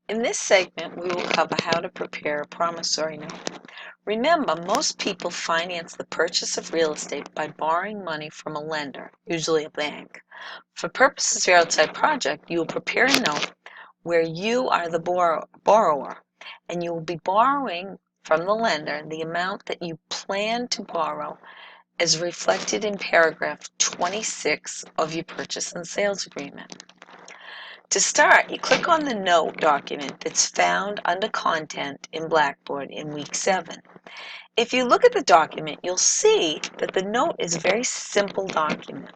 In this segment, we will cover how to prepare a promissory note. Remember, most people finance the purchase of real estate by borrowing money from a lender, usually a bank. For purposes of your outside project, you will prepare a note where you are the borrower, and you will be borrowing from the lender the amount that you plan to borrow as reflected in paragraph 26 of your purchase and sales agreement. To start, you click on the note document that's found under Content in Blackboard in week 7. If you look at the document, you'll see that the note is a very simple document,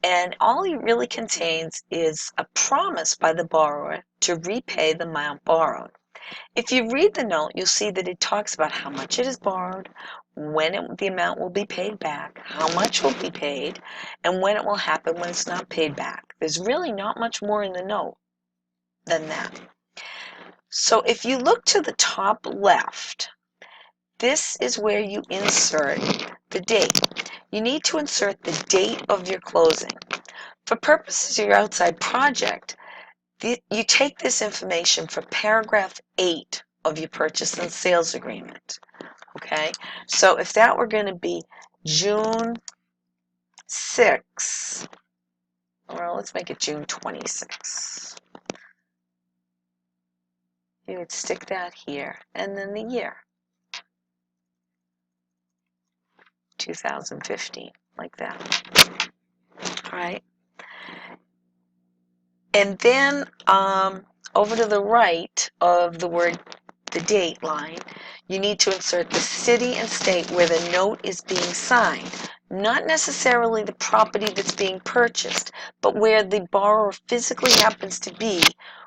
and all it really contains is a promise by the borrower to repay the amount borrowed. If you read the note, you'll see that it talks about how much it is borrowed, when the amount will be paid back, how much will be paid, and when it will happen when it's not paid back. There's really not much more in the note than that. So if you look to the top left, this is where you insert the date. You need to insert the date of your closing. For purposes of your outside project, you take this information for paragraph 8 of your purchase and sales agreement. Okay, so if that were going to be June 6, well, let's make it June 26. You would stick that here, and then the year, 2015, like that. All right. And then over to the right of the date line, you need to insert the city and state where the note is being signed. Not necessarily the property that's being purchased, but where the borrower physically happens to be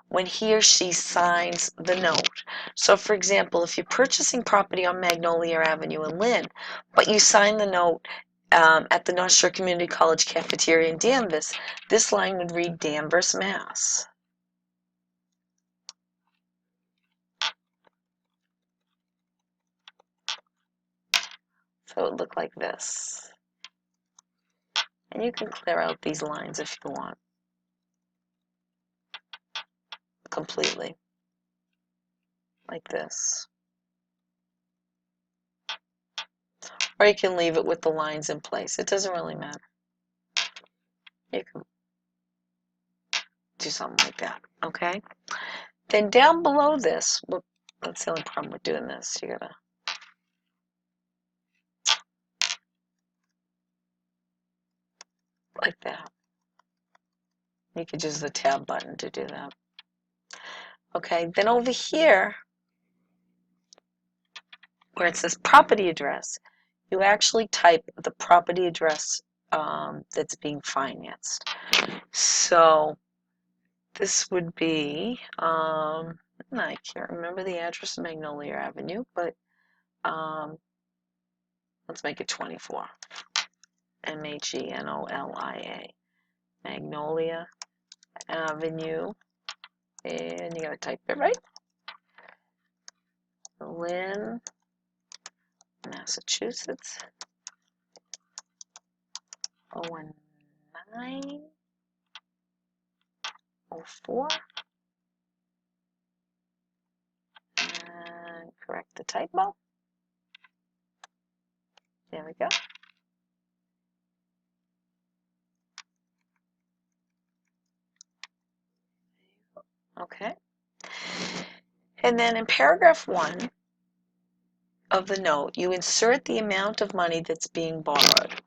when he or she signs the note. So for example, if you're purchasing property on Magnolia Avenue in Lynn, but you sign the note at the North Shore Community College cafeteria in Danvers, this line would read Danvers, Mass. So it would look like this. And you can clear out these lines if you want, completely, like this. Or you can leave it with the lines in place. It doesn't really matter. You can do something like that, okay? Then down below this, well, that's the only problem with doing this. You gotta like that. You could use the tab button to do that. Okay, then over here, where it says property address, you actually type the property address that's being financed. So this would be, I can't remember the address of Magnolia Avenue, but let's make it 24. Magnolia, Magnolia Avenue, and you gotta type it right. Lynn, Massachusetts, 01904. And correct the typo. There we go. Okay. And then in paragraph 1 of the note, you insert the amount of money that's being borrowed.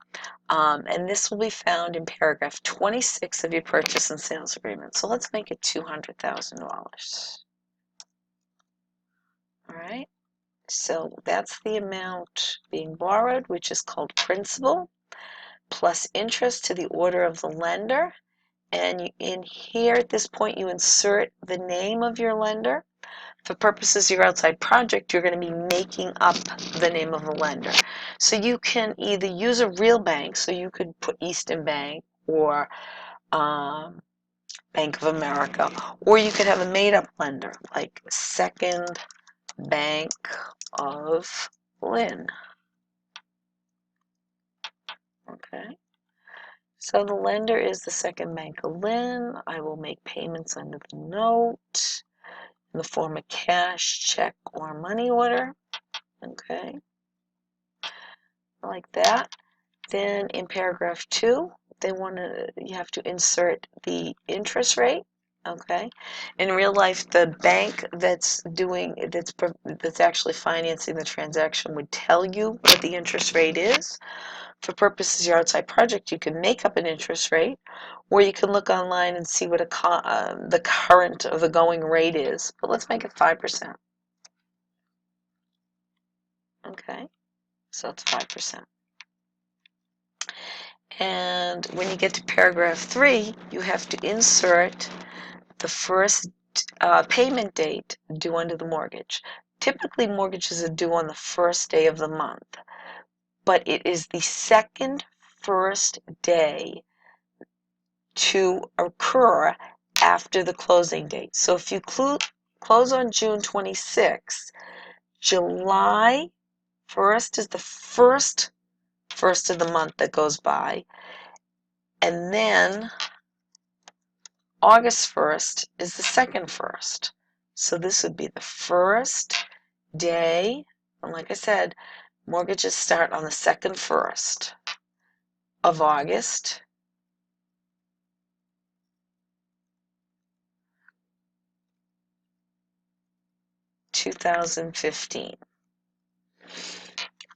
And this will be found in paragraph 26 of your purchase and sales agreement. So let's make it $200,000. All right. So that's the amount being borrowed, which is called principal, plus interest to the order of the lender. And in here at this point, you insert the name of your lender. For purposes of your outside project, you're going to be making up the name of the lender. So you can either use a real bank, so you could put Eastern Bank or Bank of America, or you could have a made-up lender like Second Bank of Lynn. Okay. So the lender is the Second Bank of Lynn. I will make payments under the note. in the form of cash, check, or money order. Okay, like that. Then in paragraph 2, you have to insert the interest rate. Okay, in real life, the bank that's actually financing the transaction would tell you what the interest rate is. For purposes of your outside project, you can make up an interest rate, or you can look online and see what the current or the going rate is. But let's make it 5%. Okay, so it's 5%. And when you get to paragraph 3, you have to insert the first payment date due under the mortgage. Typically, mortgages are due on the first day of the month, but it is the first day to occur after the closing date. So if you close on June 26th, July 1st is the first of the month that goes by, and then August 1st is the second first. So this would be the first day, and like I said, mortgages start on the second first of August, 2015.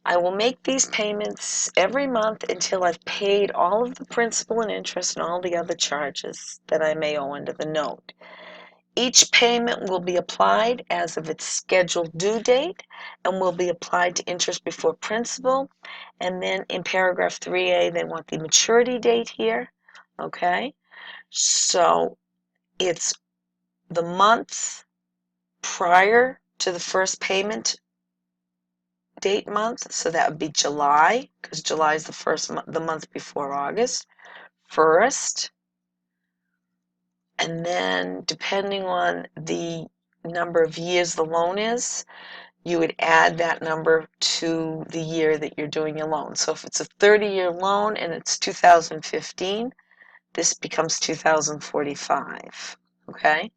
I will make these payments every month until I've paid all of the principal and interest and all the other charges that I may owe under the note. Each payment will be applied as of its scheduled due date and will be applied to interest before principal. And then in paragraph 3A, they want the maturity date here. Okay, so it's the month prior to the first payment date month, so that would be July, because July is the month before August, first, and then depending on the number of years the loan is, you would add that number to the year that you're doing your loan. So if it's a 30-year loan and it's 2015, this becomes 2045, okay?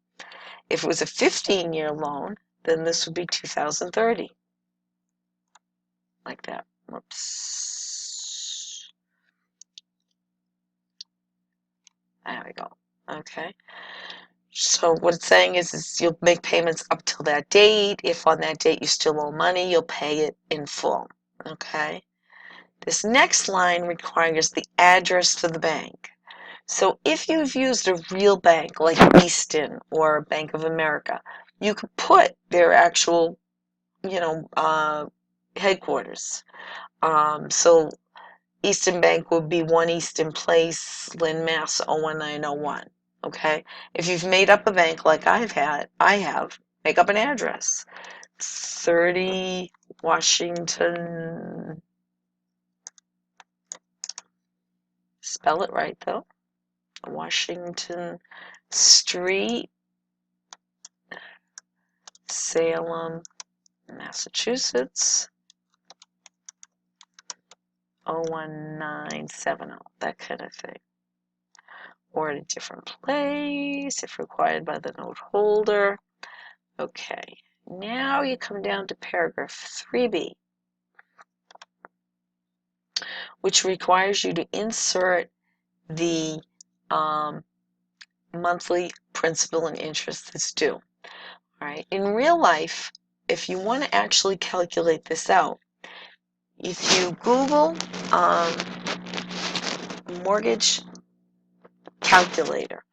If it was a 15-year loan, then this would be 2030, like that. Whoops. There we go. Okay. So what it's saying is you'll make payments up till that date. If on that date you still owe money, you'll pay it in full. Okay. This next line requires the address to the bank. So if you've used a real bank like Easton or Bank of America, you could put their actual, headquarters. So Easton Bank would be 1 Easton Place, Lynn, Mass. 01901. Okay? If you've made up a bank like I have, make up an address. 30 Washington, spell it right though, Washington Street, Salem, Massachusetts, 01970, that kind of thing. Or at a different place if required by the note holder. Okay, now you come down to paragraph 3B, which requires you to insert the monthly principal and interest that's due. All right, in real life, if you want to actually calculate this out, if you Google mortgage calculator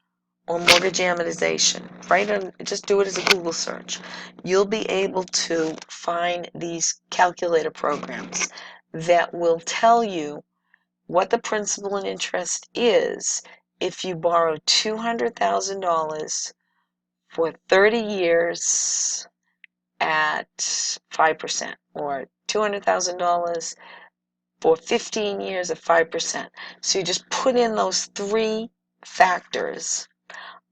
or mortgage amortization, just do it as a Google search. You'll be able to find these calculator programs that will tell you what the principal and interest is if you borrow $200,000 for 30 years at 5%, or $200,000 for 15 years at 5%. So you just put in those three factors,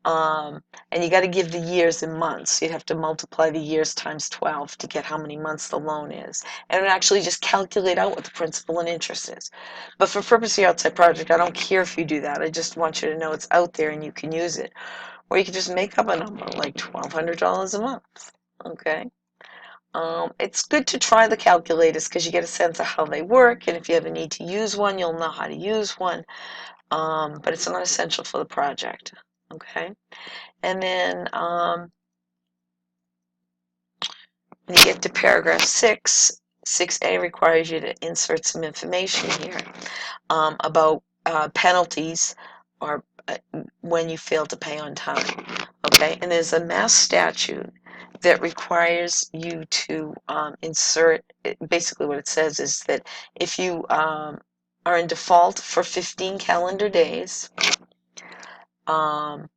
and you got to give the years in months. You'd have to multiply the years times 12 to get how many months the loan is, and actually just calculate out what the principal and interest is. But for purpose of your outside project, I don't care if you do that. I just want you to know it's out there and you can use it. or you can just make up a number like $1,200 a month. Okay. It's good to try the calculators because you get a sense of how they work, and if you ever need to use one, you'll know how to use one. But it's not essential for the project. Okay. And then when you get to paragraph 6, 6A requires you to insert some information here about penalties or when you fail to pay on time. Okay, and there's a mass statute that requires you to insert. Basically, what it says is that if you are in default for 15 calendar days, um,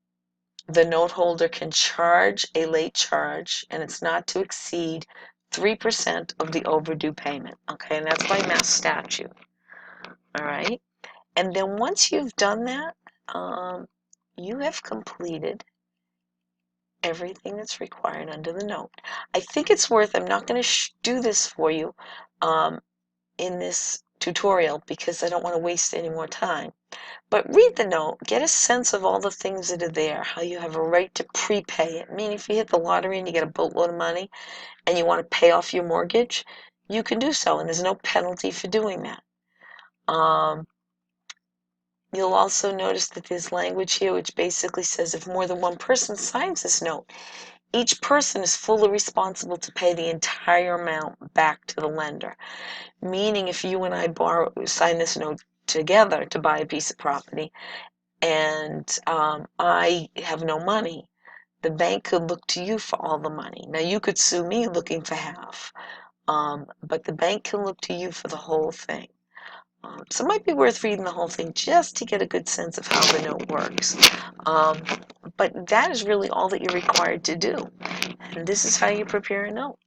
the note holder can charge a late charge, and it's not to exceed 3% of the overdue payment. Okay, and that's by mass statute. All right, and then once you've done that, you have completed everything that's required under the note. I think it's worth, I'm not going to do this for you in this tutorial because I don't want to waste any more time. But read the note, get a sense of all the things that are there, how you have a right to prepay it. I mean, if you hit the lottery and you get a boatload of money and you want to pay off your mortgage, you can do so, and there's no penalty for doing that. You'll also notice that there's language here which basically says if more than one person signs this note, each person is fully responsible to pay the entire amount back to the lender. Meaning if you and I sign this note together to buy a piece of property and I have no money, the bank could look to you for all the money. Now you could sue me looking for half, but the bank can look to you for the whole thing. So it might be worth reading the whole thing just to get a good sense of how the note works. But that is really all that you're required to do. And this is how you prepare a note.